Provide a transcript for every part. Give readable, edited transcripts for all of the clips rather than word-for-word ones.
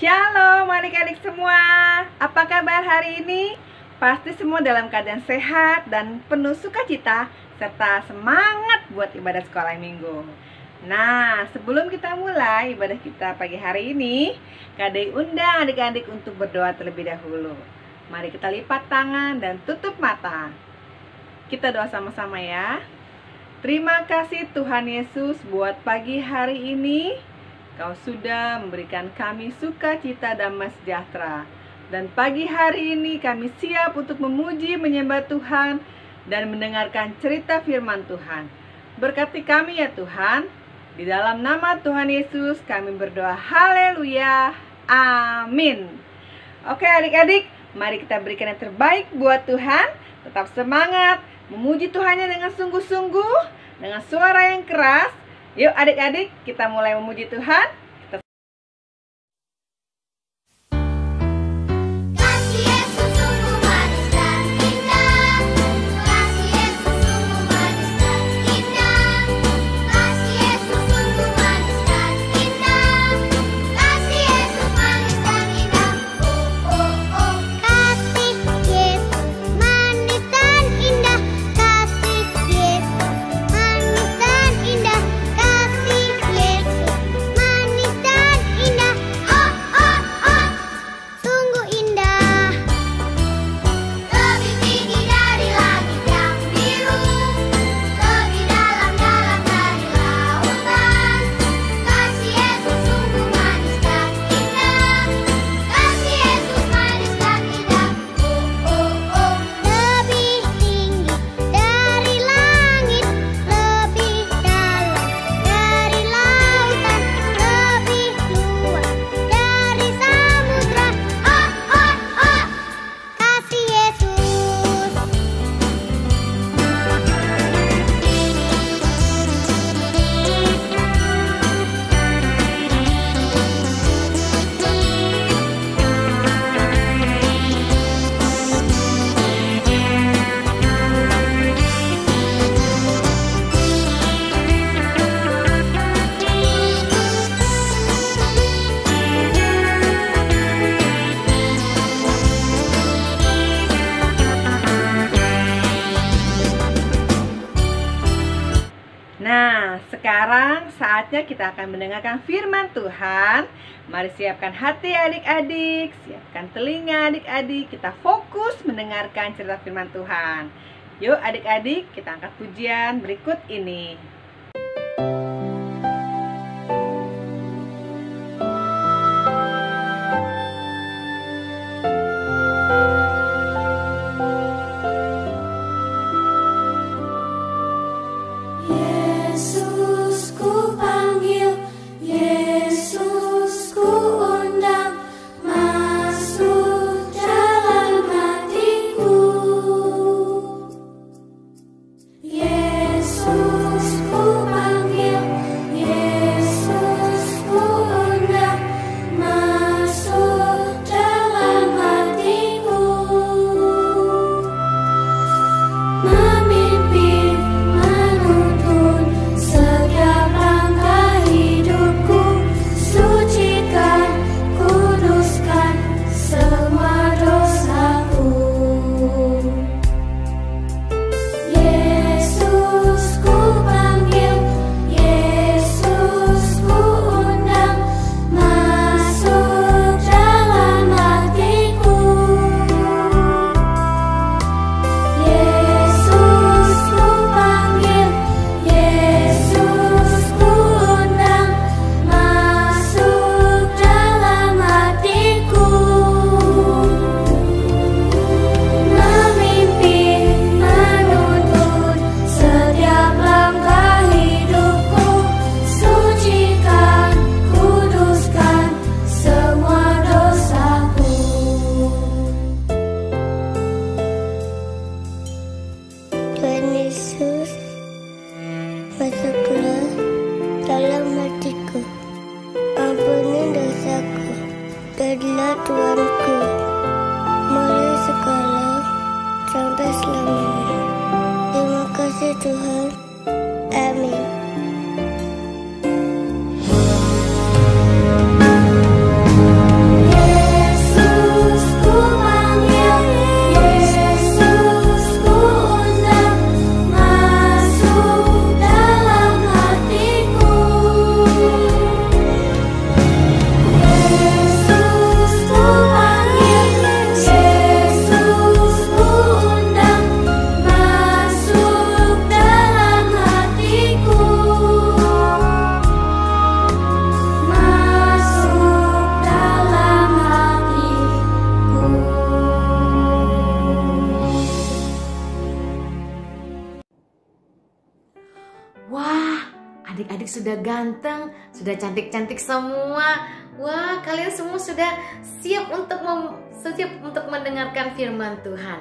Shalom adik-adik semua. Apa kabar hari ini? Pasti semua dalam keadaan sehat dan penuh sukacita serta semangat buat ibadah sekolah minggu. Nah, sebelum kita mulai ibadah kita pagi hari ini, Kak undang adik-adik untuk berdoa terlebih dahulu. Mari kita lipat tangan dan tutup mata. Kita doa sama-sama ya. Terima kasih Tuhan Yesus buat pagi hari ini. Kau sudah memberikan kami sukacita damai sejahtera. Dan pagi hari ini kami siap untuk memuji, menyembah Tuhan dan mendengarkan cerita firman Tuhan. Berkati kami ya Tuhan. Di dalam nama Tuhan Yesus kami berdoa. Haleluya. Amin. Oke adik-adik, mari kita berikan yang terbaik buat Tuhan. Tetap semangat, memuji Tuhannya dengan sungguh-sungguh, dengan suara yang keras. Yuk adik-adik, kita mulai memuji Tuhan. Nah, sekarang saatnya kita akan mendengarkan firman Tuhan. Mari siapkan hati adik-adik, siapkan telinga adik-adik. Kita fokus mendengarkan cerita firman Tuhan. Yuk adik-adik, kita angkat pujian berikut ini. Yesus sudah ganteng, sudah cantik-cantik semua. Wah, kalian semua sudah siap untuk mendengarkan firman Tuhan.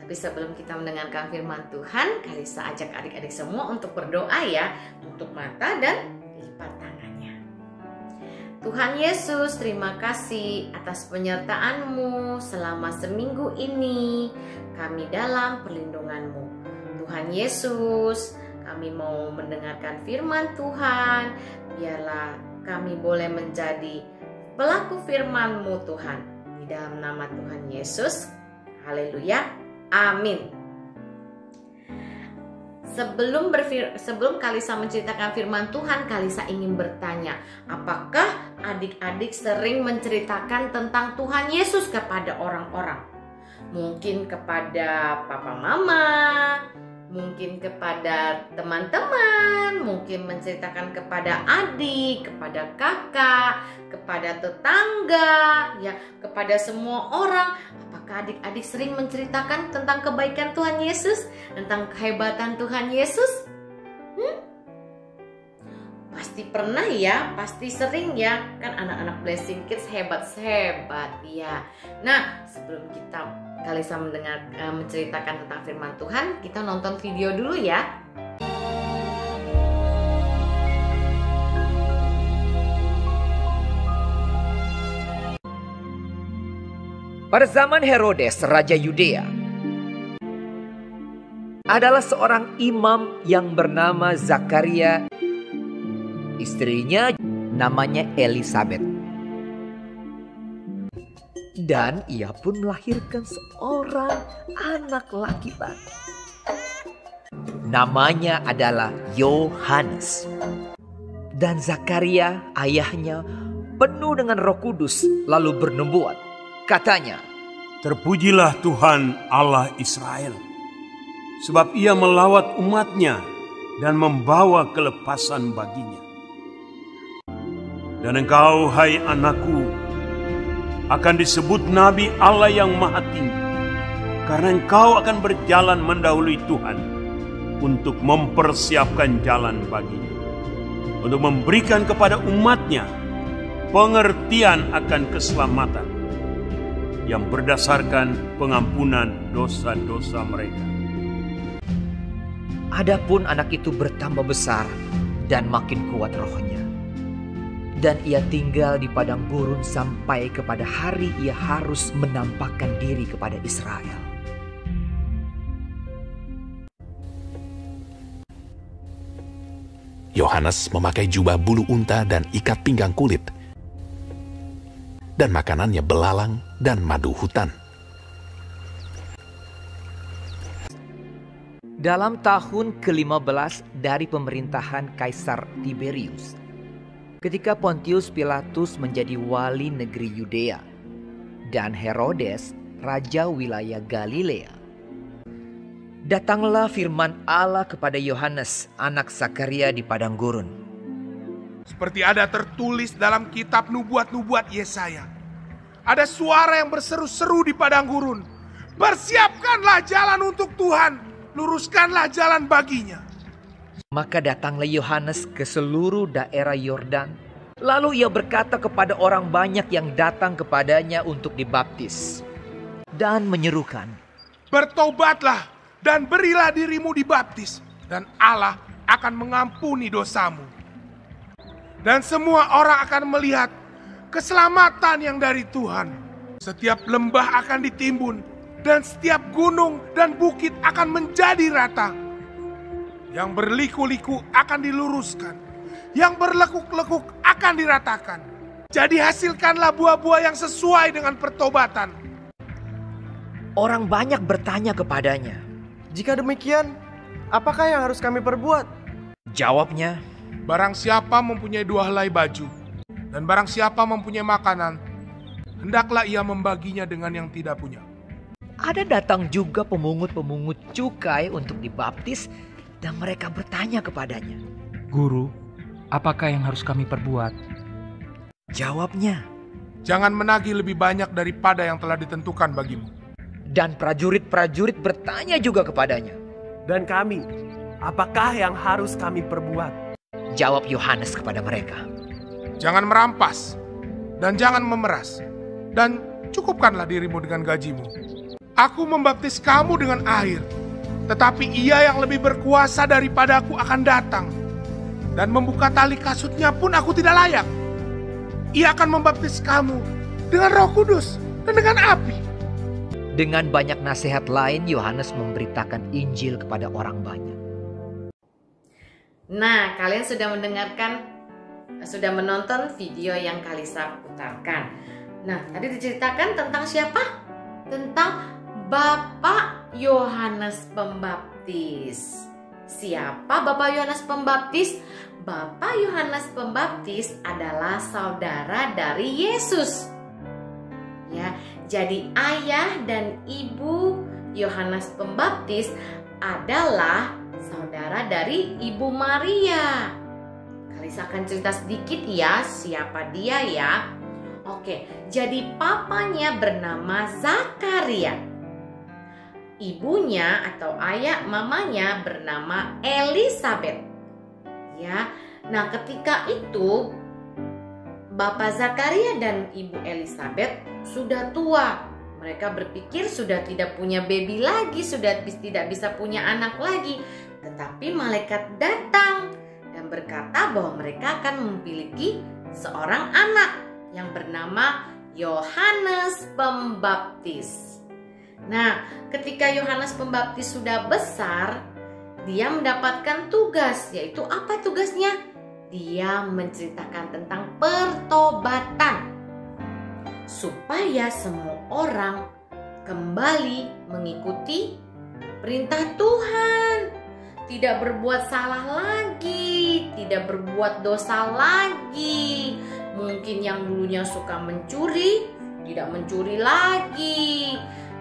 Tapi sebelum kita mendengarkan firman Tuhan, Kalisa ajak adik-adik semua untuk berdoa ya. Tutup mata dan lipat tangannya. Tuhan Yesus, terima kasih atas penyertaan-Mu selama seminggu ini. Kami dalam perlindungan-Mu. Tuhan Yesus, kami mau mendengarkan firman Tuhan. Biarlah kami boleh menjadi pelaku firman-Mu Tuhan. Di dalam nama Tuhan Yesus. Haleluya. Amin. Sebelum Kalisa menceritakan firman Tuhan, Kalisa ingin bertanya, apakah adik-adik sering menceritakan tentang Tuhan Yesus kepada orang-orang? Mungkin kepada papa mama, mungkin kepada teman-teman, mungkin menceritakan kepada adik, kepada kakak, kepada tetangga, ya, kepada semua orang. Apakah adik-adik sering menceritakan tentang kebaikan Tuhan Yesus, tentang kehebatan Tuhan Yesus? Pasti pernah ya, pasti sering ya. Kan anak-anak Blessing Kids hebat-hebat ya. Nah, sebelum Kalisa menceritakan tentang firman Tuhan, kita nonton video dulu ya. Pada zaman Herodes, Raja Yudea, adalah seorang imam yang bernama Zakaria. Istrinya namanya Elisabet. Dan ia pun melahirkan seorang anak laki-laki. Namanya adalah Yohanes. Dan Zakaria, ayahnya, penuh dengan Roh Kudus, lalu bernubuat. Katanya, "Terpujilah Tuhan Allah Israel, sebab ia melawat umatnya dan membawa kelepasan baginya. Dan engkau, hai anakku, akan disebut Nabi Allah yang Maha Tinggi, karena engkau akan berjalan mendahului Tuhan untuk mempersiapkan jalan baginya, untuk memberikan kepada umatnya pengertian akan keselamatan yang berdasarkan pengampunan dosa-dosa mereka." Adapun anak itu bertambah besar dan makin kuat rohnya. Dan ia tinggal di padang gurun sampai kepada hari ia harus menampakkan diri kepada Israel. Yohanes memakai jubah bulu unta dan ikat pinggang kulit. Dan makanannya belalang dan madu hutan. Dalam tahun ke-15 dari pemerintahan Kaisar Tiberius, ketika Pontius Pilatus menjadi wali negeri Yudea dan Herodes raja wilayah Galilea, datanglah firman Allah kepada Yohanes, anak Zakaria di padang gurun. Seperti ada tertulis dalam kitab nubuat-nubuat Yesaya. Ada suara yang berseru-seru di padang gurun. "Persiapkanlah jalan untuk Tuhan, luruskanlah jalan baginya." Maka datanglah Yohanes ke seluruh daerah Yordan. Lalu ia berkata kepada orang banyak yang datang kepadanya untuk dibaptis. Dan menyerukan, "Bertobatlah dan berilah dirimu dibaptis, dan Allah akan mengampuni dosamu. Dan semua orang akan melihat keselamatan yang dari Tuhan. Setiap lembah akan ditimbun, dan setiap gunung dan bukit akan menjadi rata. Yang berliku-liku akan diluruskan, yang berlekuk-lekuk akan diratakan. Jadi hasilkanlah buah-buah yang sesuai dengan pertobatan." Orang banyak bertanya kepadanya. "Jika demikian, apakah yang harus kami perbuat?" Jawabnya, "Barang siapa mempunyai 2 helai baju, dan barang siapa mempunyai makanan, hendaklah ia membaginya dengan yang tidak punya." ada datang juga pemungut-pemungut cukai untuk dibaptis. Dan mereka bertanya kepadanya, "Guru, apakah yang harus kami perbuat?" Jawabnya, "Jangan menagih lebih banyak daripada yang telah ditentukan bagimu." dan prajurit-prajurit bertanya juga kepadanya. "Dan kami, apakah yang harus kami perbuat?" Jawab Yohanes kepada mereka, Jangan merampas dan jangan memeras, dan cukupkanlah dirimu dengan gajimu. Aku membaptis kamu dengan air, tetapi Ia yang lebih berkuasa daripadaku akan datang, dan membuka tali kasutnya pun aku tidak layak. Ia akan membaptis kamu dengan Roh Kudus dan dengan api. Dengan banyak nasihat lain, Yohanes memberitakan Injil kepada orang banyak. Nah, kalian sudah menonton video yang Kalisa putarkan. Nah, tadi diceritakan tentang siapa? Tentang Bapak Yohanes Pembaptis. Siapa Bapak Yohanes Pembaptis? Bapak Yohanes Pembaptis adalah saudara dari Yesus. Ya, jadi ayah dan ibu Yohanes Pembaptis adalah saudara dari Ibu Maria. Kalisa akan cerita sedikit ya, siapa dia ya. Oke, jadi papanya bernama Zakaria. Ibunya atau mamanya bernama Elisabet. Ya. Nah, ketika itu Bapak Zakaria dan Ibu Elisabet sudah tua. Mereka berpikir sudah tidak punya baby lagi, sudah tidak bisa punya anak lagi. Tetapi malaikat datang dan berkata bahwa mereka akan memiliki seorang anak yang bernama Yohanes Pembaptis. Nah, ketika Yohanes Pembaptis sudah besar, dia mendapatkan tugas, yaitu apa tugasnya? Dia menceritakan tentang pertobatan supaya semua orang kembali mengikuti perintah Tuhan, tidak berbuat salah lagi, tidak berbuat dosa lagi. Mungkin yang dulunya suka mencuri, tidak mencuri lagi.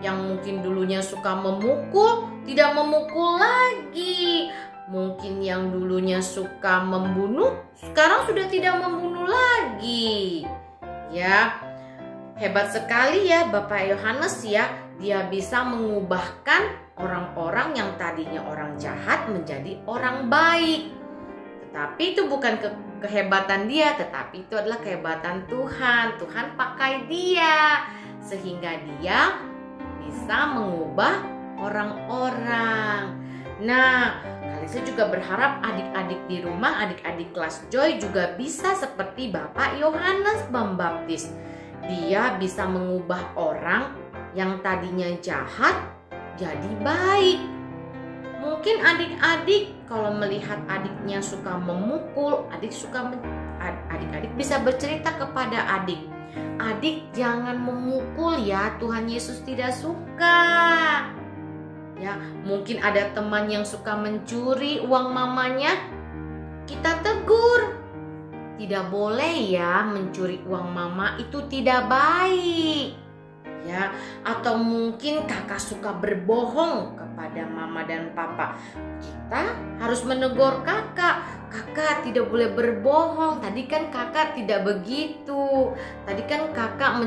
Yang mungkin dulunya suka memukul, tidak memukul lagi. Mungkin yang dulunya suka membunuh, sekarang sudah tidak membunuh lagi. Ya, hebat sekali ya Bapak Yohanes ya. Dia bisa mengubahkan orang-orang yang tadinya orang jahat menjadi orang baik. Tetapi itu bukan kehebatan dia, tetapi itu adalah kehebatan Tuhan. Tuhan pakai dia sehingga dia bisa mengubah orang-orang. Nah, Kalisa juga berharap adik-adik di rumah, adik-adik kelas Joy juga bisa seperti Bapak Yohanes Pembaptis. Dia bisa mengubah orang yang tadinya jahat jadi baik. Mungkin adik-adik kalau melihat adiknya suka memukul, adik-adik bisa bercerita kepada adik. Adik jangan memukul ya, Tuhan Yesus tidak suka. Ya, mungkin ada teman yang suka mencuri uang mamanya, kita tegur. Tidak boleh ya mencuri uang mama, itu tidak baik. Ya, atau mungkin kakak suka berbohong kepada mama dan papa. Kita harus menegur kakak. Kakak tidak boleh berbohong. Tadi kan kakak tidak begitu. Tadi kan kakak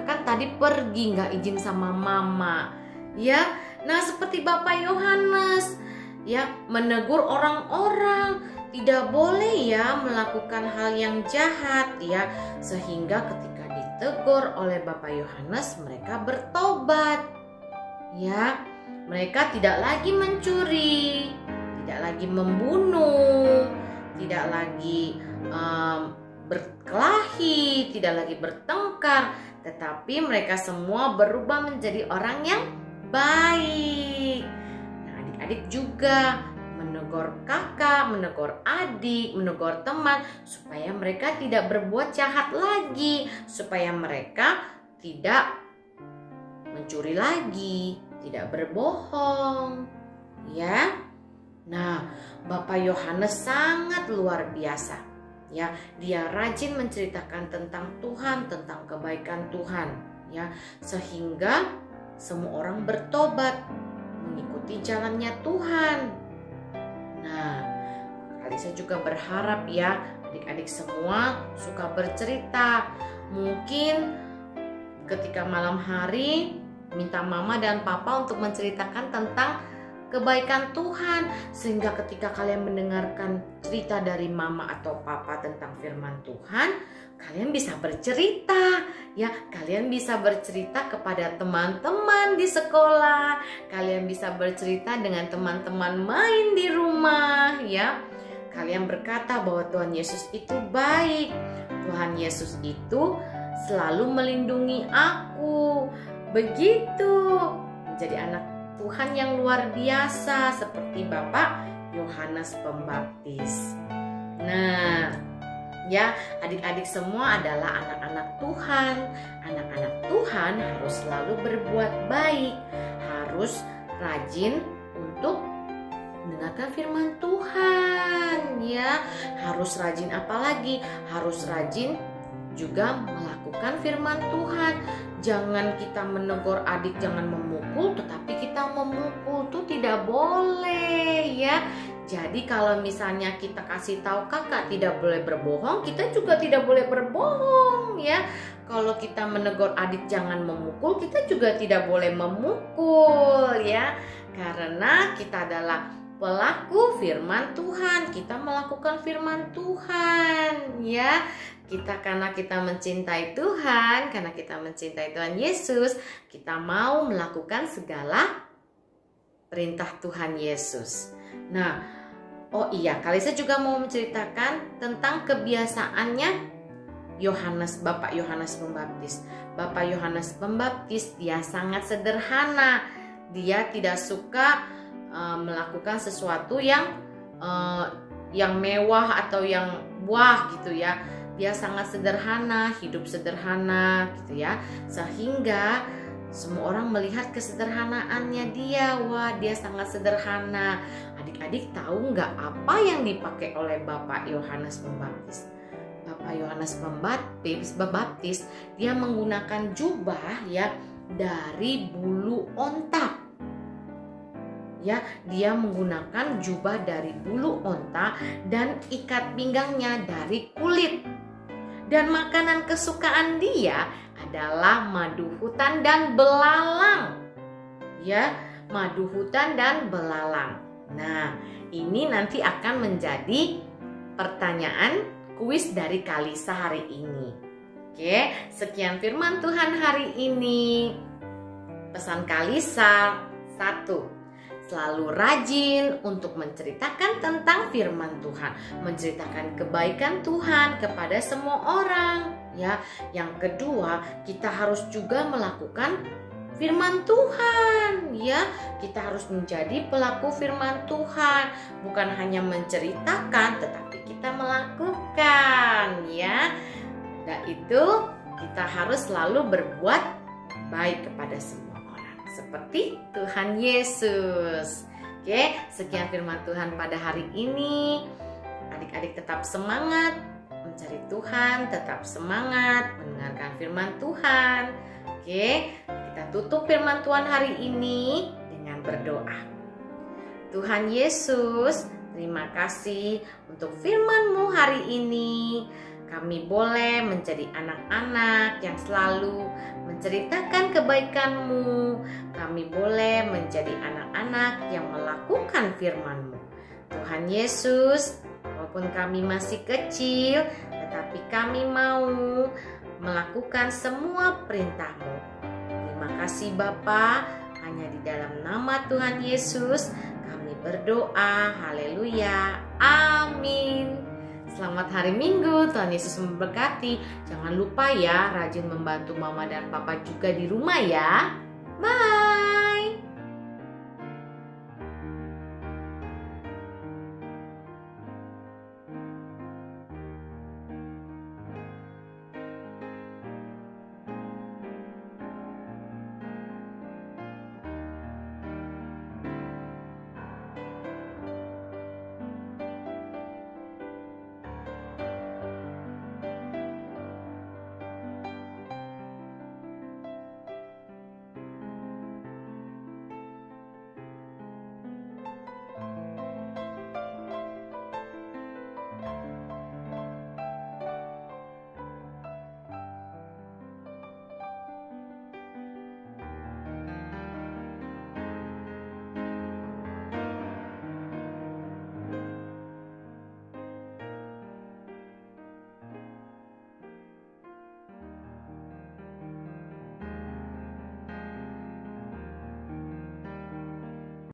kan tadi pergi nggak izin sama mama. Ya, nah seperti Bapak Yohanes ya, menegur orang-orang. Tidak boleh ya melakukan hal yang jahat ya, sehingga ketika ditegur oleh Bapak Yohanes mereka bertobat. Ya, mereka tidak lagi mencuri, tidak lagi membunuh, tidak lagi berkelahi, tidak lagi bertengkar, tetapi mereka semua berubah menjadi orang yang baik. Nah, adik-adik juga menegur kakak, menegur adik, menegur teman supaya mereka tidak berbuat jahat lagi, supaya mereka tidak mencuri lagi, tidak berbohong. Ya. Nah, Bapak Yohanes sangat luar biasa. Ya, dia rajin menceritakan tentang Tuhan, tentang kebaikan Tuhan, ya, sehingga semua orang bertobat mengikuti jalannya Tuhan. Nah, Kalisa juga berharap ya adik-adik semua suka bercerita. Mungkin ketika malam hari minta mama dan papa untuk menceritakan tentang kebaikan Tuhan, sehingga ketika kalian mendengarkan cerita dari mama atau papa tentang firman Tuhan, kalian bisa bercerita ya. Kalian bisa bercerita kepada teman-teman di sekolah, kalian bisa bercerita dengan teman-teman main di rumah ya. Kalian berkata bahwa Tuhan Yesus itu baik, Tuhan Yesus itu selalu melindungi aku. Begitu, menjadi anak Tuhan yang luar biasa seperti Bapak Yohanes Pembaptis. Nah, ya, adik-adik semua adalah anak-anak Tuhan. Anak-anak Tuhan harus selalu berbuat baik, harus rajin untuk mendengarkan firman Tuhan ya. Harus rajin apalagi? Harus rajin juga melakukan firman Tuhan. Jangan kita menegur adik jangan memukul, tetapi kita memukul tuh tidak boleh ya. Jadi kalau misalnya kita kasih tahu kakak tidak boleh berbohong, kita juga tidak boleh berbohong ya. Kalau kita menegur adik jangan memukul, kita juga tidak boleh memukul ya. Karena kita adalah pelaku firman Tuhan, kita melakukan firman Tuhan ya. Karena kita mencintai Tuhan, karena kita mencintai Tuhan Yesus, kita mau melakukan segala perintah Tuhan Yesus. Nah, oh iya, Kalisa juga mau menceritakan tentang kebiasaannya Bapak Yohanes Pembaptis. Bapak Yohanes Pembaptis dia sangat sederhana. Dia tidak suka melakukan sesuatu yang mewah atau yang wah gitu ya. Dia sangat sederhana, hidup sederhana gitu ya. Sehingga semua orang melihat kesederhanaannya dia. Wah, dia sangat sederhana. Adik-adik tahu nggak apa yang dipakai oleh Bapak Yohanes Pembaptis? Bapak Yohanes Pembaptis dia menggunakan jubah ya dari bulu onta. Ya, dia menggunakan jubah dari bulu onta dan ikat pinggangnya dari kulit. Dan makanan kesukaan dia adalah madu hutan dan belalang. Ya, madu hutan dan belalang. Nah, ini nanti akan menjadi pertanyaan kuis dari Kalisa hari ini. Oke, sekian firman Tuhan hari ini. Pesan Kalisa 1. Selalu rajin untuk menceritakan tentang firman Tuhan, menceritakan kebaikan Tuhan kepada semua orang ya. Yang kedua, kita harus juga melakukan firman Tuhan ya. Kita harus menjadi pelaku firman Tuhan, bukan hanya menceritakan tetapi kita melakukan ya. Dan itu kita harus selalu berbuat baik kepada semua seperti Tuhan Yesus. Oke, sekian firman Tuhan pada hari ini. Adik-adik tetap semangat mencari Tuhan, tetap semangat mendengarkan firman Tuhan. Oke, kita tutup firman Tuhan hari ini dengan berdoa. Tuhan Yesus, terima kasih untuk firman-Mu hari ini. Kami boleh menjadi anak-anak yang selalu menceritakan kebaikan-Mu. Kami boleh menjadi anak-anak yang melakukan firman-Mu. Tuhan Yesus, walaupun kami masih kecil, tetapi kami mau melakukan semua perintah-Mu. Terima kasih Bapa, hanya di dalam nama Tuhan Yesus kami berdoa. Haleluya. Amin. Selamat hari Minggu, Tuhan Yesus memberkati. Jangan lupa ya, rajin membantu mama dan papa juga di rumah ya. Bye.